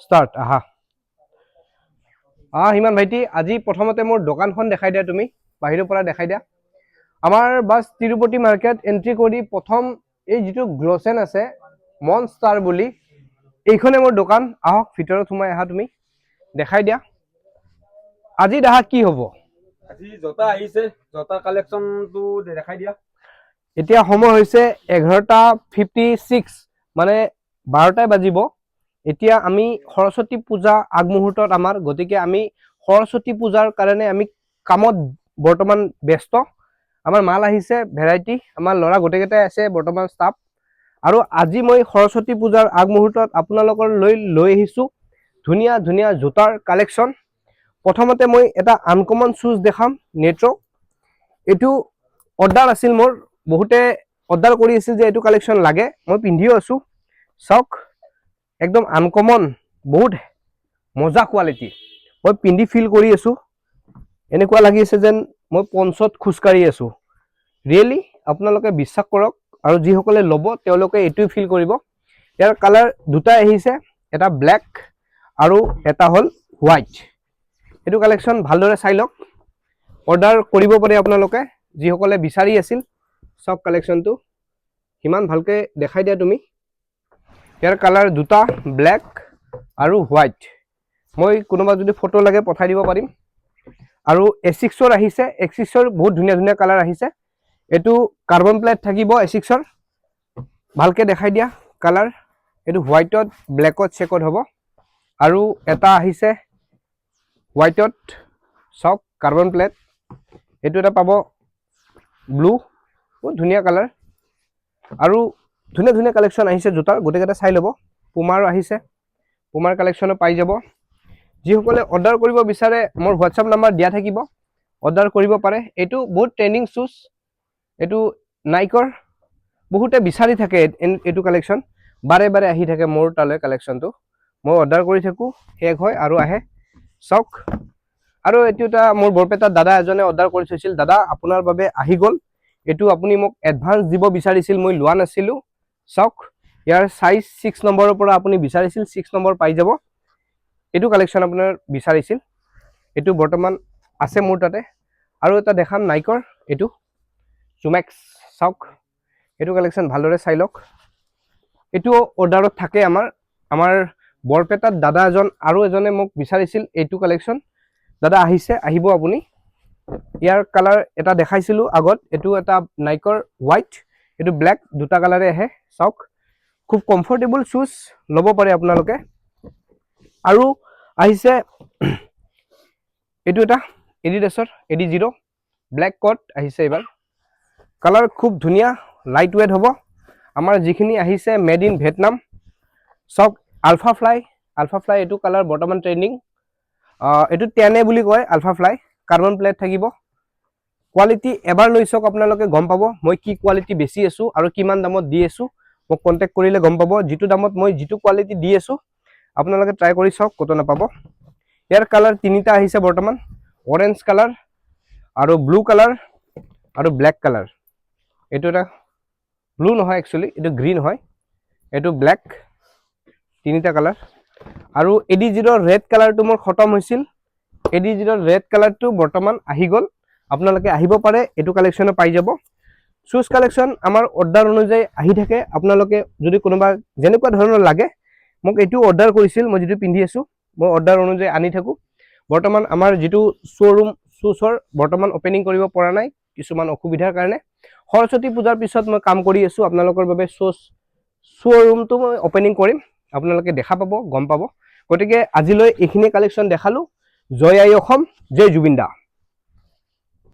start আহা হিমান ভাইটি আজি প্ৰথমতে মোৰ দোকানখন দেখাই দিয়া তুমি বাহিৰৰ পৰা দেখাই দিয়া আমাৰ বাস তিৰুপতি মাৰ্কেট এন্ট্ৰি কৰি প্ৰথম এই যেটো গ্লোসেন আছে মনস্টাৰ বুলি এইখনে মোৰ দোকান আহক ভিতৰত সোমাই আহা তুমি দেখাই দিয়া আজি দেখা কি হ'ব আজি জোতা আহিছে জোতা কালেকশনটো দেখাই দিয়া এতিয়া সময় হৈছে 11:56 মানে 12টাই বাজিব এতিয়া আমি সৰস্বতী পূজা আগমুহূৰ্তত আমাৰ গতিকে আমি সৰস্বতী পূজাৰ কাৰণে আমি কামত বৰ্তমান ব্যস্ত আমাৰ মাল আহিছে ভেৰাইটি আমাৰ লৰা গটেকেটা আছে বৰ্তমান ষ্টাফ আৰু আজি মই সৰস্বতী পূজাৰ আগমুহূৰ্তত আপোনালোকৰ লৈ আহিছো ধুনিয়া ধুনিয়া জোতাৰ কালেকশন প্ৰথমতে মই এটা আনকমন শুজ দেখাম নেট্ৰ এটো অৰ্ডাৰ আছিল মোৰ বহুতে অৰ্ডাৰ কৰি আছিল যে এটো কালেকশন লাগে মই পিন্ধিও আছো সক একদম আনকমন বহুত মজা কোৱালিটি মই পিন্ধি ফিল কৰি আছো এনেকুৱা লাগি আছে যেন মই পঞ্চত খুচকাৰি আছো ৰিয়েলি আপোনালোকে বিশ্বাস কৰক আৰু যি সকলে লব তেওঁলোকে এটুই ফিল কৰিব ইয়াৰ কালাৰ দুটা আহিছে এটা ব্ল্যাক আৰু এটা হল হোৱাইট এটো কালেকশন ভালদৰে চাই লওক অৰ্ডাৰ কৰিব পাৰে আপোনালোকে যি সকলে বিচাৰি আছিল সব কালেকশনটো কিমান ভালকে দেখাই দিয়া তুমি ইয়াৰ কালাৰ দুটা ব্ল্যাক আৰু হোৱাইট মই কোনোবা যদি ফটো লাগে পঠাই দিব পাৰিম আৰু A6 ৰ আহিছে A6 ৰ বহুত ধুনিয়া ধুনিয়া কালাৰ আহিছে এটো কাৰ্বন প্লেট থাকিব A6 ৰ ভালকে দেখাই দিয়া কালাৰ এটো হোৱাইটত ব্ল্যাকত চেকড হ'ব আৰু এটা আহিছে হোৱাইটত সব কাৰ্বন প্লেট এটো এটা পাব ব্লু বহুত ধুনিয়া কালাৰ আৰু ধুনিয়া ধুনিয়া কালেকশন আহিছে জোতাৰ গটেকেটা চাই লব পুমাৰ আহিছে পুমাৰ কালেকশনো পাই যাব যি সকলে অৰ্ডাৰ কৰিব বিচাৰে মোৰ WhatsApp নম্বৰ দিয়া থাকিব অৰ্ডাৰ কৰিব পাৰে এটো বহুত ট্ৰেন্ডিং শুজ এটো নাইকৰ বহুতে বিচাৰি থাকে এটো কালেকশন বাৰে বাৰে আহি থাকে মোৰ তালে কালেকশনটো মই অৰ্ডাৰ কৰি থাকো শেষ হয় আৰু আহে সক আৰু এটোটা মোৰ বৰপেটা দাদা এজনে অৰ্ডাৰ কৰি থৈছিল দাদা আপোনাৰ বাবে আহি গল এটো আপুনি মোক এডভান্স দিব বিচাৰিছিল মই লোৱা নাছিলো সক ইয়াৰ সাইজ 6 নম্বৰৰ পৰা আপুনি বিচাৰিছিল 6 নম্বৰ পাই যাব এটো কালেকশন আপোনাৰ বিচাৰিছিল এটো বৰ্তমান আছে মোৰ তাতে আৰু এটা দেখাম নাইকৰ এটো জুমেক্স সক এটো কালেকশন ভালদৰে চাই লওক এটো অৰ্ডাৰত থাকে আমাৰ বৰপেটাত দাদা এজন আৰু এজনে মোক বিচাৰিছিল এটো কালেকশন দাদা আহিছে আহিব আপুনি ইয়াৰ কালাৰ এটা দেখাইছিলো আগত এটো এটা নাইকৰ হোৱাইট এটো ব্ল্যাক দুটা কালাৰে আহে সক খুব কমফৰ্টেবল শুজ লব পাৰে আপোনালোকে আৰু আহিছে এটো এটা এডিডাসৰ AD0 ব্ল্যাক কোট আহিছে এবাৰ কালাৰ খুব ধুনিয়া লাইট ওয়েট হ'ব আমাৰ যিখিনি আহিছে মেড ইন ভিয়েটনাম সব আলফা ফ্লাই এটো কালাৰ বৰ্তমান ট্ৰেন্ডিং এটো 10A বুলি কয় আলফা ফ্লাই কাৰ্বন প্লেট থাকিব কোৱালিটি এবাৰ লৈ চক আপোনালোকে গম পাব মই কি কোৱালিটি বেছি আছো আৰু কিমান দামত দি আছো মোক কন্টাক্ট কৰিলে গম পাব যেটো দামত মই যেটো কোৱালিটি দি আছো আপোনালোকে ট্ৰাই কৰি চক কত না পাব ইয়াৰ কালাৰ তিনিটা আহিছে বৰ্তমান অৰেঞ্জ কালাৰ আৰু ব্লু কালাৰ আৰু ব্ল্যাক কালাৰ এটো এটা ব্লু নহয় একচুয়ালি এটো গ্ৰীন হয় এটো ব্ল্যাক তিনিটা কালাৰ আৰু AD0 ৰেড কালাৰটো মোৰ খতম হৈছিল AD0 ৰেড কালাৰটো বৰ্তমান আহি গল আপোনালোকে আহিব পাৰে এটো কালেকশনো পাই যাব শুজ কালেকশন আমাৰ অৰ্ডাৰ অনুযায়ী আহি থাকে আপোনালোকে যদি কোনোবা যেনেকুৱা ধৰণৰ লাগে মোক এটো অৰ্ডাৰ কৰিছিল মই যেটো পিন্ধি আছো মই অৰ্ডাৰ অনুযায়ী আনি থাকো বৰ্তমান আমাৰ যেটো শ্বৰুম শুজৰ বৰ্তমান ওপেনিং কৰিব পৰা নাই কিছুমান অসুবিধাৰ কাৰণে সৰস্বতী পূজাৰ পিছত মই কাম কৰি আছো আপোনালোকৰ বাবে শ্বৰুমটো মই ওপেনিং কৰিম আপোনালোকে দেখা পাব গম পাব গটিকে আজিলৈ এইখিনি কালেকশন দেখালো জয় আই অসম জয় জুবিন দা